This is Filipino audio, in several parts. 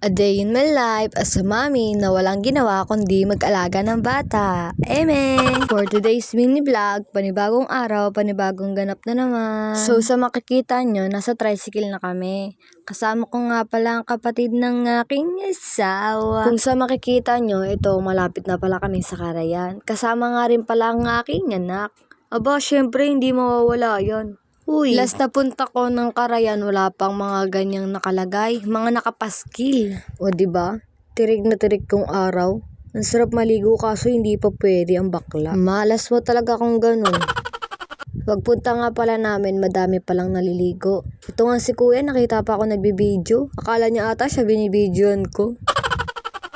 A day in my life as a mommy na walang ginawa kundi mag-alaga ng bata. Eme! For today's mini vlog, panibagong araw, panibagong ganap na naman. So sa makikita nyo, nasa tricycle na kami. Kasama ko nga pala ang kapatid ng aking asawa. Kung sa makikita nyo, ito malapit na pala kami sa Carayan. Kasama nga rin pala ang aking anak. Aba, syempre hindi mawawala yan. Uy, last na punta ko ng Carayan, wala pang mga ganyang nakalagay, mga nakapaskil. O diba? Tirig na tirig kong araw. Ang sarap maligo kaso hindi pa pwede ang bakla. Malas mo talaga kung ganun. Pagpunta nga pala namin, madami palang naliligo. Ito nga si kuya, nakita pa ako nagbibideo. Akala niya ata siya binibidyoan ko.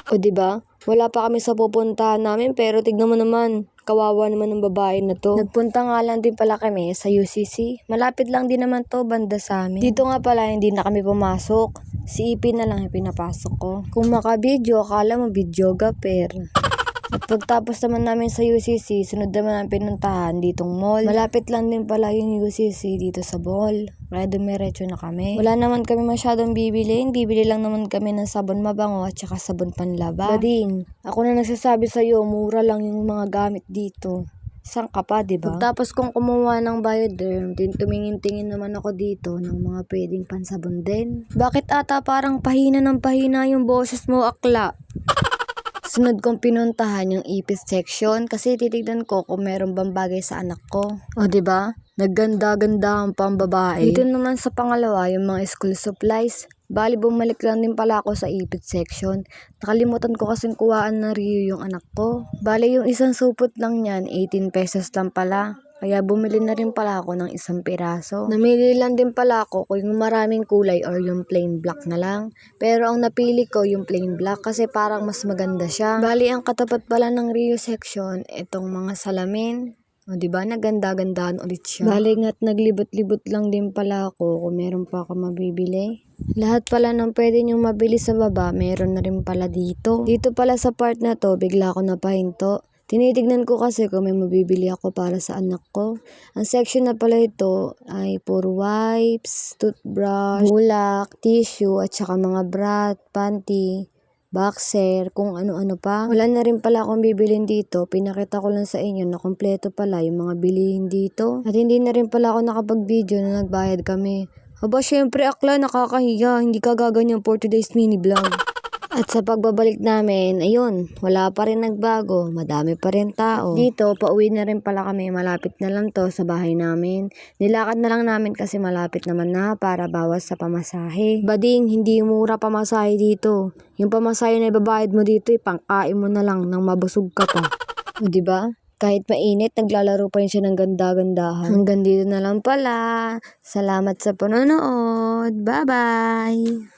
O diba? Wala pa kami sa pupuntahan namin pero tignan mo naman. Kawawa naman ng babae na to. Nagpunta nga lang din pala kami sa UCC. Malapit lang din naman to banda sa amin. Dito nga pala hindi na kami pumasok. Si Ipin na lang yung pinapasok ko. Kung makabidyo, akala mo videographer. At pagtapos naman namin sa UCC, sunod naman ang pinuntahan ditong mall. Malapit lang din pala yung UCC dito sa mall. Kaya dumiretso na kami. Wala naman kami masyadong bibilin. Bibili lang naman kami ng sabon mabango at saka sabon panlaba. Bading, ako na nagsasabi sa'yo, mura lang yung mga gamit dito. Isang ka pa, diba? Pagtapos kong kumuha ng Bioderm, tumingin-tingin naman ako dito ng mga pwedeng pansabon din. Bakit ata parang pahina ng pahina yung boses mo, akla? Sunod kong pinuntahan yung ipis section kasi titignan ko kung meron bang bagay sa anak ko. O diba? Nagganda-ganda ang pambabae. Dito naman sa pangalawa yung mga school supplies. Bali bumalik lang din pala ako sa ipit section. Nakalimutan ko kasing kuhaan na Rio yung anak ko. Bali yung isang supot lang yan, 18 pesos lang pala. Kaya bumili na rin pala ako ng isang piraso. Namili lang din pala ako kung yung maraming kulay or yung plain black na lang. Pero ang napili ko yung plain black kasi parang mas maganda siya. Bali ang katapat pala ng Rio section, itong mga salamin. O diba, naganda-gandaan ulit siya. Bali nga't naglibot-libot lang din pala ako kung meron pa ako mabibili. Lahat pala ng pwede nyong mabili sa baba, meron na rin pala dito. Dito pala sa part na to, bigla ako napahinto. Tinitignan ko kasi kung may mabibili ako para sa anak ko. Ang section na pala ito ay puro wipes, toothbrush, bulak, tissue, at saka mga brat, panty, boxer, kung ano-ano pa. Wala na rin pala akong bibilin dito. Pinakita ko lang sa inyo na kompleto pala yung mga bilihin dito. At hindi na rin pala ako nakapag-video na nagbayad kami. Aba, syempre akla, nakakahiya. Hindi ka gaganyan for today's mini vlog. At sa pagbabalik namin, ayun, wala pa rin nagbago, madami pa rin tao. Dito, pauwi na rin pala kami, malapit na lang to sa bahay namin. Nilakad na lang namin kasi malapit naman na para bawas sa pamasahe. Bading, hindi mura pamasahe dito. Yung pamasahe na ibabayad mo dito, pangkain mo na lang nang mabusog ka pa. O diba? Kahit mainit, naglalaro pa rin siya ng ganda-gandahan. Hanggang dito na lang pala. Salamat sa panonood. Bye-bye!